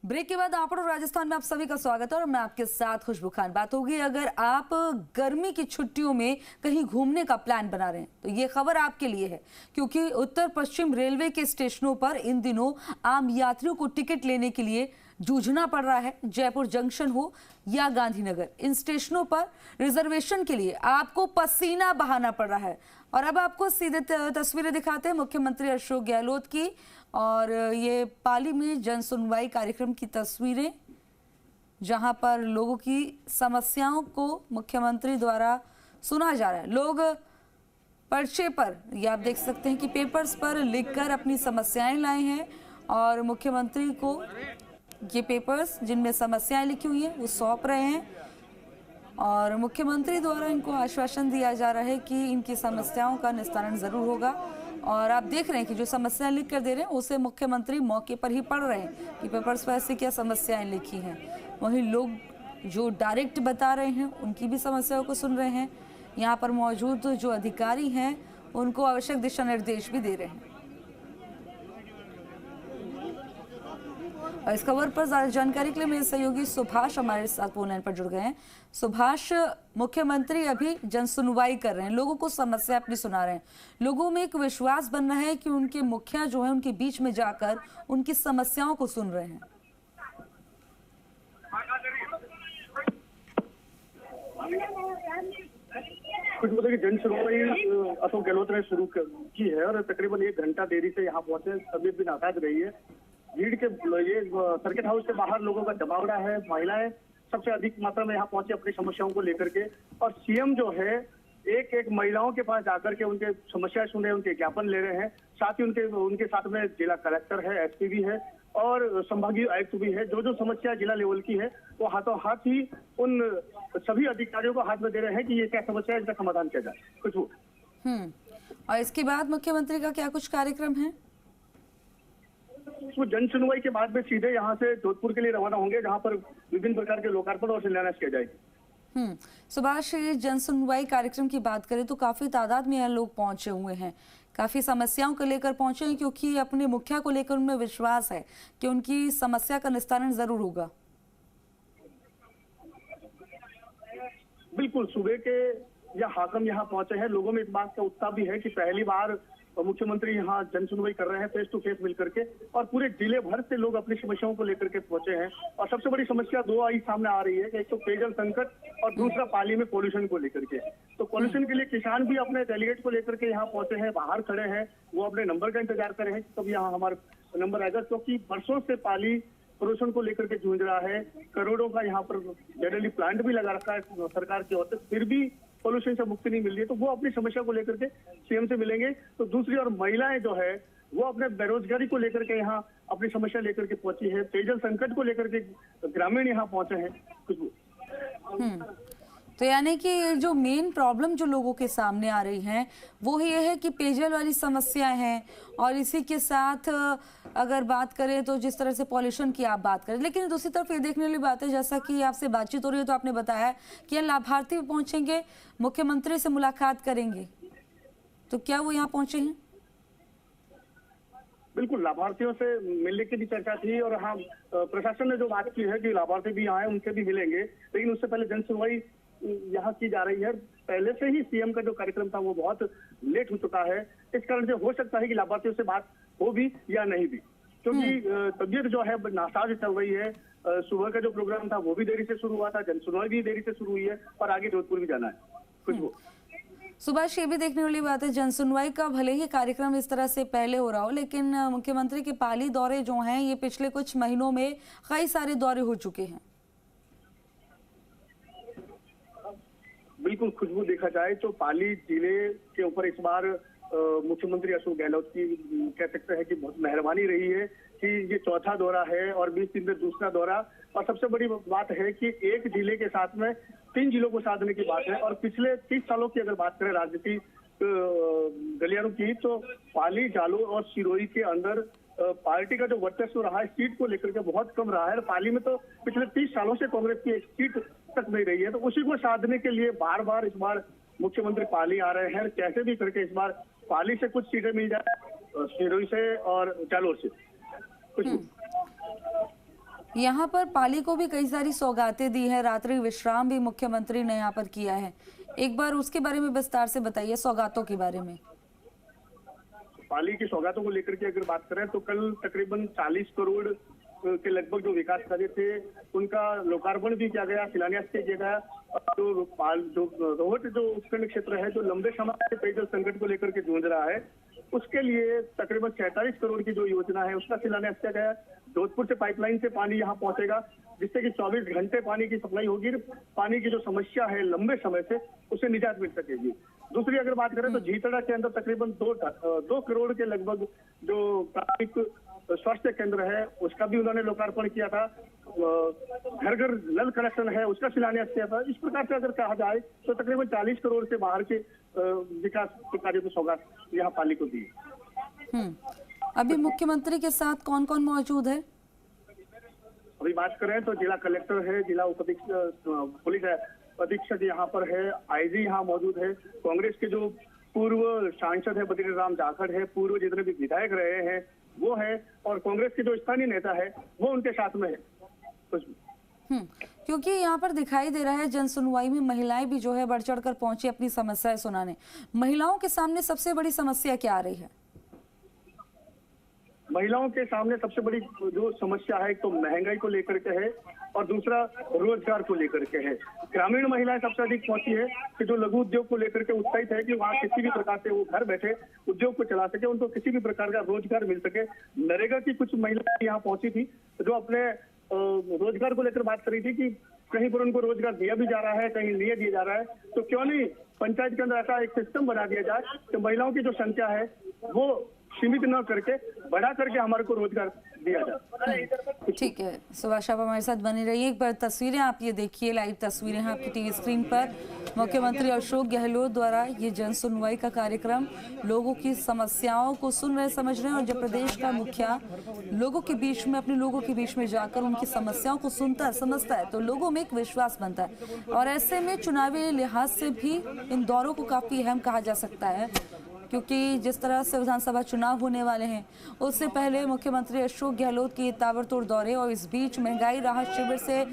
Break के बाद आप और राजस्थान में आप सभी का स्वागत है और मैं आपके साथ खुशबू खान। बात होगी अगर आप गर्मी की छुट्टियों में कहीं घूमने का प्लान बना रहे हैं तो ये खबर आपके लिए है, क्योंकि उत्तर पश्चिम रेलवे के स्टेशनों पर इन दिनों आम यात्रियों को टिकट लेने के लिए जूझना पड़ रहा है। जयपुर जंक्शन हो या गांधीनगर, इन स्टेशनों पर रिजर्वेशन के लिए आपको पसीना बहाना पड़ रहा है। और अब आपको सीधे तस्वीरें दिखाते हैं मुख्यमंत्री अशोक गहलोत की, और ये पाली में जन सुनवाई कार्यक्रम की तस्वीरें, जहां पर लोगों की समस्याओं को मुख्यमंत्री द्वारा सुना जा रहा है। लोग पर्चे पर, ये आप देख सकते हैं कि पेपर्स पर लिखकर अपनी समस्याएं लाए हैं और मुख्यमंत्री को ये पेपर्स जिनमें समस्याएं लिखी हुई हैं वो सौंप रहे हैं और मुख्यमंत्री द्वारा इनको आश्वासन दिया जा रहा है कि इनकी समस्याओं का निस्तारण जरूर होगा। और आप देख रहे हैं कि जो समस्याएं लिख कर दे रहे हैं उसे मुख्यमंत्री मौके पर ही पढ़ रहे हैं कि पेपर्स पर ऐसी क्या समस्याएं लिखी हैं। वहीं लोग जो डायरेक्ट बता रहे हैं उनकी भी समस्याओं को सुन रहे हैं। यहाँ पर मौजूद जो अधिकारी हैं उनको आवश्यक दिशा निर्देश भी दे रहे हैं। और इस खबर पर ज्यादा जानकारी के लिए मेरे सहयोगी सुभाष हमारे साथ फोन लाइन पर जुड़ गए हैं। सुभाष, मुख्यमंत्री अभी जन सुनवाई कर रहे हैं, लोगों को समस्या अपनी सुना रहे हैं, लोगों में एक विश्वास बन रहा है कि उनके मुखिया जो है उनके बीच में जाकर उनकी समस्याओं को सुन रहे हैं। कुछ बताइए, जन सुनवाई अशोक गहलोत ने शुरू की है और तकरीबन 1 घंटा देरी से यहाँ पहुंचे। तबीयत भी नासाज रही है। भीड़ के ये सर्किट हाउस के बाहर लोगों का जमावड़ा है। महिलाएं सबसे अधिक मात्रा में यहाँ पहुंची अपनी समस्याओं को लेकर के, और सीएम जो है एक एक महिलाओं के पास जाकर के उनके समस्या सुन रहे हैं, उनके ज्ञापन ले रहे हैं। साथ ही उनके साथ में जिला कलेक्टर है, एसपी भी है और संभागीय आयुक्त भी है। जो जो समस्या जिला लेवल की है वो हाथों हाथ ही उन सभी अधिकारियों को हाथ में दे रहे हैं कि ये क्या समस्या है, इसका समाधान किया जाए। कुछ और इसके बाद मुख्यमंत्री का क्या कुछ कार्यक्रम है? वो जन सुनवाई के बाद में सीधे यहाँ से जोधपुर के लिए रवाना होंगे, जहाँ पर विभिन्न प्रकार के लोकार्पण और शिलान्यास किया जाएगा। सुभाष, ये जन सुनवाई कार्यक्रम की बात करें तो काफी तादाद में यहाँ लोग पहुंचे हुए हैं, काफी समस्याओं को लेकर पहुंचे हैं, क्योंकि अपने मुखिया को लेकर उनमें विश्वास है कि उनकी समस्या का निस्तारण जरूर होगा। बिल्कुल, सुबह के या हाकम यहाँ पहुंचे हैं। लोगों में इस बात का उत्साह भी है कि पहली बार मुख्यमंत्री यहाँ जन सुनवाई कर रहे हैं फेस टू फेस मिलकर के, और पूरे जिले भर से लोग अपनी समस्याओं को लेकर के पहुंचे हैं। और सबसे बड़ी समस्या 2 आई सामने आ रही है कि एक तो पेयजल संकट और दूसरा पाली में पोल्यूशन को लेकर के। तो पोल्यूशन के लिए किसान भी अपने डेलीगेट को लेकर के यहाँ पहुंचे हैं, बाहर खड़े हैं, वो अपने नंबर का इंतजार कर रहे हैं कि कब यहाँ हमारा नंबर आएगा, क्योंकि बरसों से पाली पोल्यूशन को लेकर के जूझ रहा है। करोड़ों का यहाँ पर जनरली प्लांट भी लगा रखा है सरकार की ओर से, फिर भी पोल्यूशन से मुक्ति नहीं मिल रही है। तो वो अपनी समस्या को लेकर के सीएम से मिलेंगे। तो दूसरी और महिलाएं जो है वो अपने बेरोजगारी को लेकर के यहाँ अपनी समस्या लेकर के पहुंची है। पेयजल संकट को लेकर के ग्रामीण यहाँ पहुंचे हैं। तो यानी कि जो मेन प्रॉब्लम जो लोगों के सामने आ रही है वो ये है कि पेयजल वाली समस्याएं हैं, और इसी के साथ अगर बात करें तो जिस तरह से पॉल्यूशन की आप बात करें, लेकिन दूसरी तरफ ये देखने वाली बात है, जैसा कि आपसे बातचीत हो रही है तो आपने बताया कि लाभार्थी पहुंचेंगे, मुख्यमंत्री से मुलाकात करेंगे, तो क्या वो यहाँ पहुंचे हैं? बिल्कुल, लाभार्थियों से मिलने की भी चर्चा थी, और हाँ, प्रशासन ने जो बात की है कि लाभार्थी भी आए उनसे भी मिलेंगे, लेकिन उससे पहले जन सुनवाई यहाँ की जा रही है। पहले से ही सीएम का जो कार्यक्रम था वो बहुत लेट हो चुका है। इस कारण से हो सकता है कि लाभार्थियों से बात हो भी या नहीं भी, क्योंकि तबीयत जो है नासाज चल रही है। सुबह का जो प्रोग्राम था वो भी देरी से शुरू हुआ था, जन सुनवाई भी देरी से शुरू हुई है, और आगे जोधपुर भी जाना है। कुछ सुभाष, ये भी देखने वाली बात है, जन सुनवाई का भले ही कार्यक्रम इस तरह से पहले हो रहा हो, लेकिन मुख्यमंत्री के पाली दौरे जो हैं ये पिछले कुछ महीनों में कई सारे दौरे हो चुके हैं। बिल्कुल, खुशबू, देखा जाए तो पाली जिले के ऊपर इस बार मुख्यमंत्री अशोक गहलोत की कह सकते हैं कि बहुत मेहरबानी रही है कि ये 4था दौरा है और 20 दिन में दूसरा दौरा। और सबसे बड़ी बात है कि एक जिले के साथ में 3 जिलों को साधने की बात है। और पिछले 30 सालों की अगर बात करें राजनीति गलियारों की, तो पाली, जालोर और सिरोही के अंदर पार्टी का जो वर्चस्व रहा है सीट को लेकर के बहुत कम रहा है। पाली में तो पिछले 30 सालों से कांग्रेस की एक सीट तक नहीं रही है। तो उसी को साधने के लिए बार बार इस बार मुख्यमंत्री पाली आ रहे हैं। कैसे भी करके इस बार पाली से कुछ सीटें मिल जाए, सिरोही से और जालोर से कुछ। यहाँ पर पाली को भी कई सारी सौगातें दी है, रात्रि विश्राम भी मुख्यमंत्री ने यहाँ पर किया है। एक बार उसके बारे में विस्तार से बताइए, सौगातों के बारे में। पाली की सौगातों को लेकर के अगर बात करें तो कल तकरीबन 40 करोड़ के लगभग जो विकास कार्य थे उनका लोकार्पण भी किया गया, शिलान्यास किया गया। जो रोहट जो उपखंड क्षेत्र है जो लंबे समय से पेयजल संकट को लेकर के जूझ रहा है, उसके लिए तकरीबन 46 करोड़ की जो योजना है उसका शिलान्यास किया गया। जोधपुर से पाइपलाइन से पानी यहाँ पहुंचेगा, जिससे कि 24 घंटे पानी की सप्लाई होगी। पानी की जो समस्या है लंबे समय से, उससे निजात मिल सकेगी। दूसरी अगर बात करें तो झीतड़ा के अंदर तकरीबन 2 करोड़ के लगभग जो प्राथमिक स्वास्थ्य केंद्र है उसका भी उन्होंने लोकार्पण किया था। घर घर नल कनेक्शन है उसका शिलान्यास किया था। इस प्रकार से अगर कहा जाए तो तकरीबन 40 करोड़ से बाहर के विकास के कार्य को सौगात यहाँ पाली को दी। अभी मुख्यमंत्री के साथ कौन कौन मौजूद है? अभी बात करें तो जिला कलेक्टर है, जिला पुलिस अधीक्षक यहाँ पर है, आईजी यहाँ मौजूद है, कांग्रेस के जो पूर्व सांसद है बद्री राम जाखड़ है, पूर्व जितने भी विधायक रहे हैं वो है, और कांग्रेस के जो स्थानीय नेता है वो उनके साथ में है। क्योंकि यहाँ पर दिखाई दे रहा है जन सुनवाई में महिलाएं भी जो है बढ़ चढ़ कर पहुंची अपनी समस्याएं सुनाने। महिलाओं के सामने सबसे बड़ी समस्या क्या आ रही है? महिलाओं के सामने सबसे बड़ी जो समस्या है, एक तो महंगाई को लेकर के है और दूसरा रोजगार को लेकर के है। ग्रामीण महिलाएं सबसे अधिक पहुंची है कि जो लघु उद्योग को लेकर के उत्साहित है कि वहाँ किसी भी प्रकार से वो घर बैठे उद्योग को चला सके, उनको किसी भी प्रकार का रोजगार मिल सके। नरेगा की कुछ महिलाएं यहाँ पहुंची थी जो अपने रोजगार को लेकर बात कर रही थी कि कहीं पर उनको रोजगार दिया भी जा रहा है, कहीं नहीं दिया जा रहा है, तो क्यों नहीं पंचायत के अंदर ऐसा एक सिस्टम बना दिया जाए कि महिलाओं की जो संख्या है वो सीमित न करके बढ़ा करके हमारे को रोजगार दिया जाए। ठीक है, सुभाष आप हमारे साथ बने रहिए। एक बार तस्वीरें आप ये देखिए, लाइव तस्वीरें हैं आपकी टीवी स्क्रीन पर। मुख्यमंत्री अशोक गहलोत द्वारा ये जन सुनवाई का कार्यक्रम, लोगों की समस्याओं को सुन रहे समझ रहे हैं, और जब प्रदेश का मुखिया लोगों के बीच में अपने लोगों के बीच में जाकर उनकी समस्याओं को सुनता है, समझता है, तो लोगों में एक विश्वास बनता है। और ऐसे में चुनावी लिहाज से भी इन दौरों को काफी अहम कहा जा सकता है, क्योंकि जिस तरह से विधानसभा चुनाव होने वाले हैं उससे पहले मुख्यमंत्री अशोक गहलोत के ताबड़तोड़ दौरे, और इस बीच महंगाई राहत शिविर से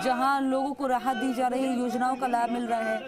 जहां लोगों को राहत दी जा रही है, योजनाओं का लाभ मिल रहा है,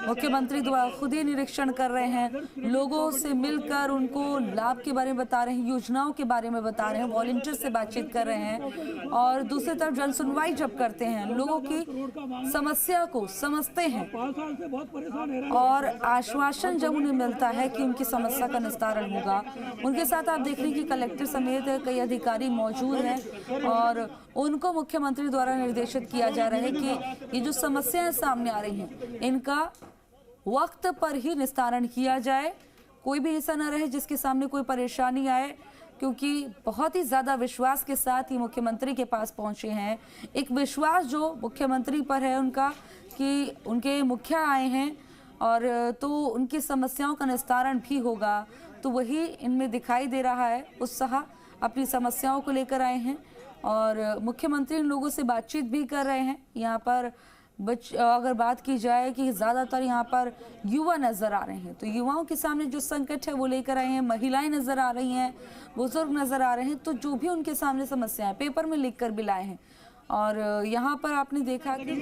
मुख्यमंत्री द्वारा खुद ही निरीक्षण कर रहे हैं, लोगों से मिलकर उनको लाभ के बारे में बता रहे हैं, योजनाओं के बारे में बता रहे हैं, वॉलंटियर से बातचीत कर रहे हैं, और दूसरी तरफ जन सुनवाई जब करते हैं लोगों की समस्या को समझते हैं और आश्वासन जब उन्हें मिलता है कि उनकी समस्या का निस्तारण होगा। उनके साथ आप देख रहे हैं कि कलेक्टर समेत कई अधिकारी मौजूद हैं और उनको मुख्यमंत्री द्वारा निर्देशित किया जा रहा है कि ये जो समस्याएं सामने आ रही हैं इनका वक्त पर ही निस्तारण किया जाए, कोई भी ऐसा न रहे जिसके सामने कोई परेशानी आए, क्योंकि बहुत ही ज़्यादा विश्वास के साथ ही मुख्यमंत्री के पास पहुंचे हैं। एक विश्वास जो मुख्यमंत्री पर है उनका कि उनके मुखिया आए हैं और तो उनकी समस्याओं का निस्तारण भी होगा, तो वही इनमें दिखाई दे रहा है। उत्साह अपनी समस्याओं को लेकर आए हैं और मुख्यमंत्री इन लोगों से बातचीत भी कर रहे हैं। यहाँ पर अगर बात की जाए कि ज़्यादातर यहाँ पर युवा नज़र आ रहे हैं, तो युवाओं के सामने जो संकट है वो लेकर आए हैं, महिलाएं नज़र आ रही हैं, बुजुर्ग नज़र आ रहे हैं, तो जो भी उनके सामने समस्याएं पेपर में लिख कर भी लाए हैं। और यहाँ पर आपने देखा कि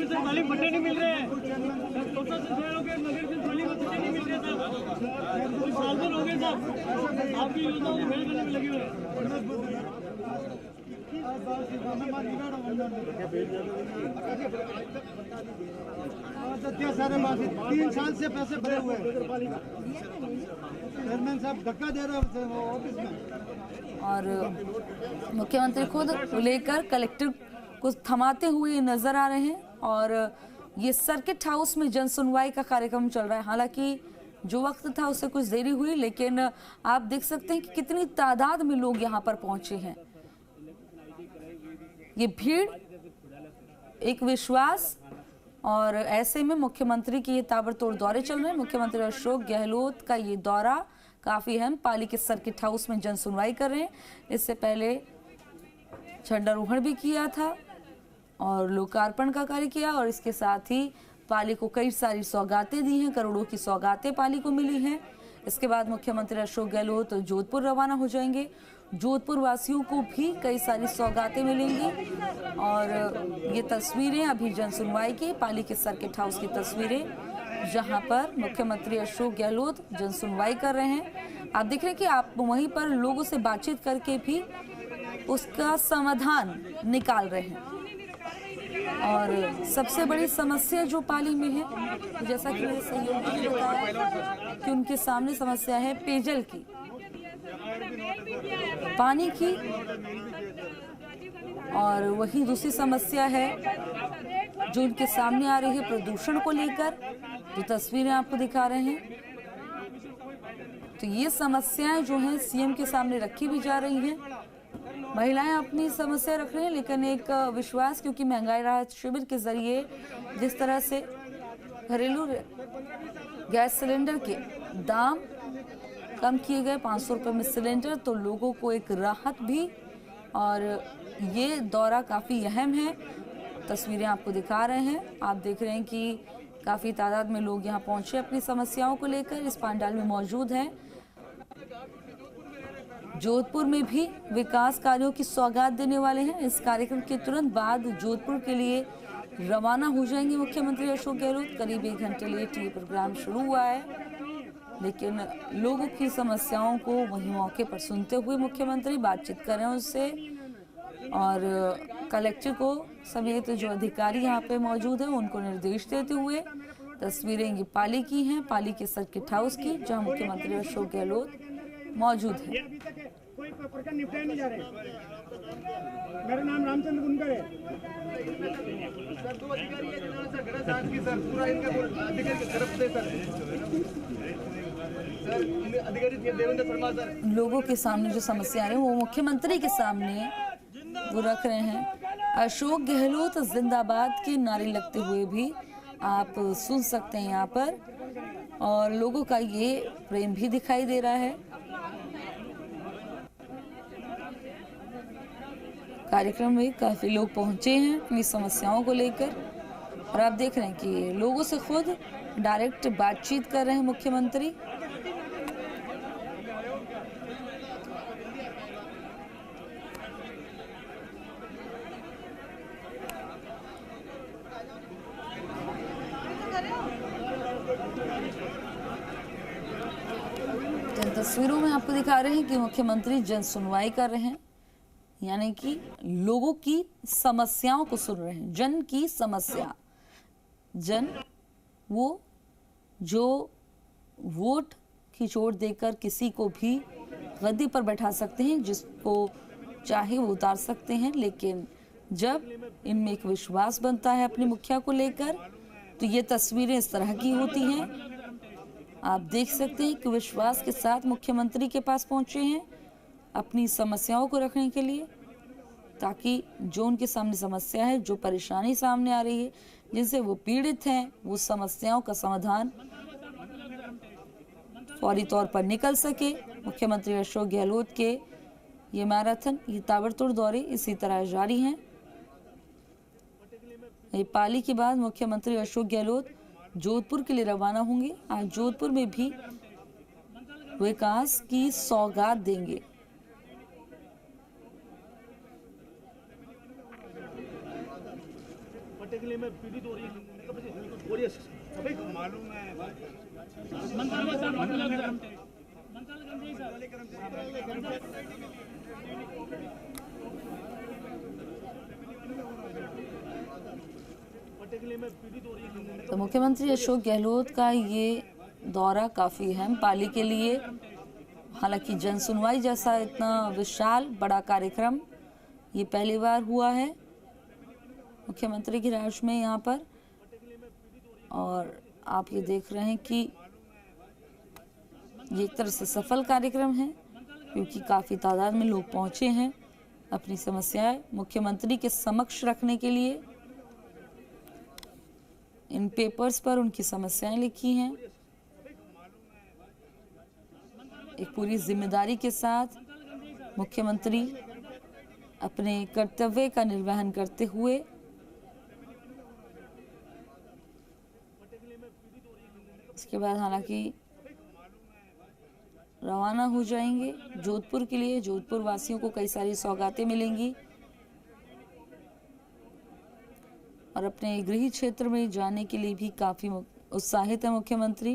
सारे 3 साल से पैसे भरे हुए चेयरमैन साहब धक्का दे रहे हैं ऑफिस में, और मुख्यमंत्री खुद लेकर कलेक्टर को थमाते हुए नजर आ रहे हैं। और ये सर्किट हाउस में जन सुनवाई का कार्यक्रम चल रहा है। हालांकि जो वक्त था उससे कुछ देरी हुई, लेकिन आप देख सकते हैं कि कितनी तादाद में लोग यहाँ पर पहुंचे हैं। ये भीड़, एक विश्वास, और ऐसे में मुख्यमंत्री के ये ताबड़तोड़ दौरे चल रहे हैं। मुख्यमंत्री अशोक गहलोत का ये दौरा काफी अहम, पाली के सर्किट हाउस में जन सुनवाई कर रहे हैं। इससे पहले झंडारोहण भी किया था और लोकार्पण का कार्य किया, और इसके साथ ही पाली को कई सारी सौगातें दी हैं, करोड़ों की सौगातें पाली को मिली हैं। इसके बाद मुख्यमंत्री अशोक गहलोत जोधपुर रवाना हो जाएंगे। जोधपुर वासियों को भी कई सारी सौगातें मिलेंगी। और ये तस्वीरें अभी जन सुनवाई की पाली के सर्किट हाउस की तस्वीरें, जहां पर मुख्यमंत्री अशोक गहलोत जन सुनवाई कर रहे हैं। आप देख रहे हैं कि आप वहीं पर लोगों से बातचीत करके भी उसका समाधान निकाल रहे हैं। और सबसे बड़ी समस्या जो पाली में है, तो जैसा कि मेरे सहयोगी ने बताया कि उनके सामने समस्या है पेयजल की, पानी की, और वही दूसरी समस्या है जो उनके सामने आ रही है प्रदूषण को लेकर, जो तस्वीरें आपको दिखा रहे हैं। तो ये समस्याएं जो हैं सीएम के सामने रखी भी जा रही हैं। महिलाएं अपनी समस्या रख रही हैं, लेकिन एक विश्वास, क्योंकि महंगाई राहत शिविर के जरिए जिस तरह से घरेलू गैस सिलेंडर के दाम कम किए गए 500 रुपये में सिलेंडर, तो लोगों को एक राहत भी। और ये दौरा काफ़ी अहम है। तस्वीरें आपको दिखा रहे हैं, आप देख रहे हैं कि काफ़ी तादाद में लोग यहाँ पहुँचे अपनी समस्याओं को लेकर, इस पंडाल में मौजूद हैं। जोधपुर में भी विकास कार्यों की सौगात देने वाले हैं। इस कार्यक्रम के तुरंत बाद जोधपुर के लिए रवाना हो जाएंगे मुख्यमंत्री अशोक गहलोत। करीब 1 घंटे लेट ये प्रोग्राम शुरू हुआ है, लेकिन लोगों की समस्याओं को वहीं मौके पर सुनते हुए मुख्यमंत्री बातचीत कर रहे हैं उससे। और कलेक्टर को समेत जो अधिकारी यहाँ पे मौजूद हैं उनको निर्देश देते हुए। तस्वीरें ये पाली की हैं, पाली के सर्किट हाउस की, जहाँ मुख्यमंत्री अशोक गहलोत मौजूद है। अभी तक कोई प्रकरण निपटाए नहीं जा रहे। मेरा नाम रामचंद्र गुनकर है। सर, 2 अधिकारी है जिन्होंने सर गलत जांच की सर, पूरा इनका अधिकारी की तरफ से सर अधिकारी देवेंद्र शर्मा सर। लोगों के सामने जो समस्या है वो मुख्यमंत्री के सामने वो रख रहे हैं। अशोक गहलोत जिंदाबाद के नारे लगते हुए भी आप सुन सकते हैं यहाँ पर, और लोगों का ये प्रेम भी दिखाई दे रहा है। कार्यक्रम में काफी लोग पहुंचे हैं अपनी समस्याओं को लेकर, और आप देख रहे हैं कि लोगों से खुद डायरेक्ट बातचीत कर रहे हैं मुख्यमंत्री। तस्वीरों में आपको दिखा रहे हैं कि मुख्यमंत्री जन सुनवाई कर रहे हैं, यानी कि लोगों की समस्याओं को सुन रहे हैं। जन की समस्या, जन वो जो वोट की चोट देकर किसी को भी गद्दी पर बैठा सकते हैं, जिसको चाहे वो उतार सकते हैं, लेकिन जब इनमें एक विश्वास बनता है अपने मुखिया को लेकर, तो ये तस्वीरें इस तरह की होती हैं। आप देख सकते हैं कि विश्वास के साथ मुख्यमंत्री के पास पहुंचे हैं अपनी समस्याओं को रखने के लिए, ताकि जो उनके सामने समस्या है, जो परेशानी सामने आ रही है, जिनसे वो पीड़ित हैं, वो समस्याओं का समाधान फौरी तौर पर निकल सके। मुख्यमंत्री अशोक गहलोत के ये मैराथन, ये ताबड़तोड़ दौरे इसी तरह जारी हैं। पाली के बाद मुख्यमंत्री अशोक गहलोत जोधपुर के लिए रवाना होंगे। आज जोधपुर में भी विकास की सौगात देंगे। में पीड़ित हो रही है, सभी को मालूम है। तो मुख्यमंत्री अशोक गहलोत का ये दौरा काफी अहम पाली के लिए। हालांकि जन सुनवाई जैसा इतना विशाल बड़ा कार्यक्रम ये पहली बार हुआ है मुख्यमंत्री की राज में यहाँ पर, और आप ये देख रहे हैं कि ये एक तरह से सफल कार्यक्रम है, क्योंकि काफ़ी तादाद में लोग पहुँचे हैं अपनी समस्याएं मुख्यमंत्री के समक्ष रखने के लिए। इन पेपर्स पर उनकी समस्याएं लिखी हैं। एक पूरी जिम्मेदारी के साथ मुख्यमंत्री अपने कर्तव्य का निर्वहन करते हुए इसके बाद हालांकि रवाना हो जाएंगे जोधपुर के लिए। जोधपुर वासियों को कई सारी सौगातें मिलेंगी और अपने गृह क्षेत्र में जाने के लिए भी काफी उत्साहित है मुख्यमंत्री।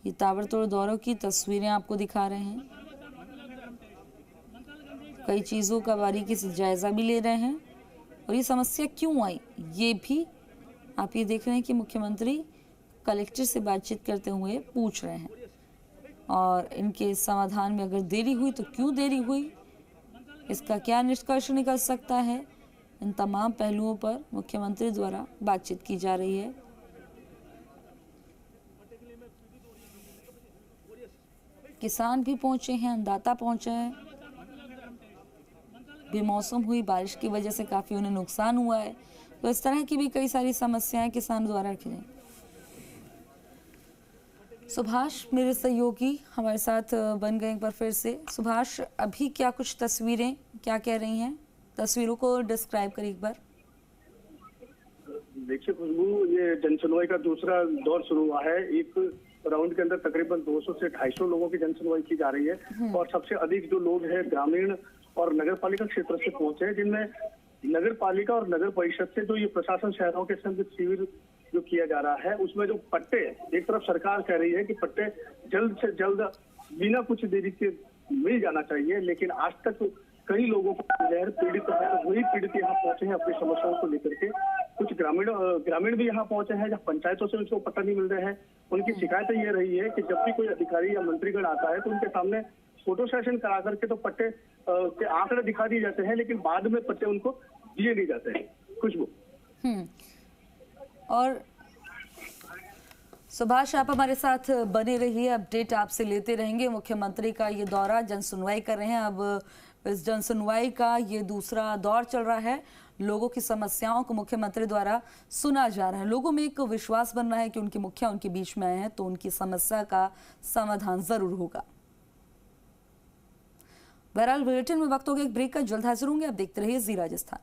ये ताबड़तोड़ दौरों की तस्वीरें आपको दिखा रहे हैं। कई चीजों का बारीकी से जायजा भी ले रहे हैं और ये समस्या क्यों आई ये भी आप ये देख रहे हैं कि मुख्यमंत्री कलेक्टर से बातचीत करते हुए पूछ रहे हैं और इनके समाधान में अगर देरी हुई तो क्यों देरी हुई, इसका क्या निष्कर्ष निकल सकता है। इन तमाम पहलुओं पर मुख्यमंत्री द्वारा बातचीत की जा रही है। किसान भी पहुंचे हैं, अन्नदाता पहुंचा है। बेमौसम हुई बारिश की वजह से काफी उन्हें नुकसान हुआ है, तो इस तरह की भी कई सारी समस्याएं किसान द्वारा रखी गई। सुभाष मेरे सहयोगी हमारे साथ बन गए एक बार फिर से। सुभाष, अभी क्या कुछ तस्वीरें क्या कह रही हैं, तस्वीरों को डिस्क्राइब करिए एक बार। देखिए खुशबू, ये जनसुनवाई का दूसरा दौर शुरू हुआ है। एक राउंड के अंदर तकरीबन 200 से 250 लोगों की जनसुनवाई की जा रही है और सबसे अधिक जो लोग हैं ग्रामीण और नगर पालिका क्षेत्र से पहुंचे हैं, जिनमें नगर पालिका और नगर परिषद से जो ये प्रशासन शहरों के संग शिविर जो किया जा रहा है, उसमें जो पट्टे, एक तरफ सरकार कह रही है कि पट्टे जल्द से जल्द बिना कुछ देरी के मिल जाना चाहिए, लेकिन आज तक कई लोगों को पीड़ित है, वही पीड़ित यहाँ पहुंचे हैं अपनी समस्याओं को लेकर के। कुछ ग्रामीण भी यहाँ पहुंचे हैं, जहाँ पंचायतों से उनको पट्टा नहीं मिल रहे हैं। उनकी शिकायतें ये रही है कि जब भी कोई अधिकारी या मंत्रीगण आता है तो उनके सामने फोटो सेशन करा करके तो पट्टे के आंकड़े दिखा दिए जाते हैं, लेकिन बाद में पट्टे उनको दिए नहीं जाते हैं। खुशबू। और सुभाष, आप हमारे साथ बने रहिए, अपडेट आपसे लेते रहेंगे। मुख्यमंत्री का ये दौरा, जन सुनवाई कर रहे हैं। अब इस जन सुनवाई का ये दूसरा दौर चल रहा है। लोगों की समस्याओं को मुख्यमंत्री द्वारा सुना जा रहा है। लोगों में एक विश्वास बन रहा है कि उनके मुखिया उनके बीच में आए हैं तो उनकी समस्या का समाधान जरूर होगा। बहरहाल बुलेटिन में वक्त हो गया एक ब्रेक का, जल्द हाजिर होंगे। आप देखते रहिए जी राजस्थान।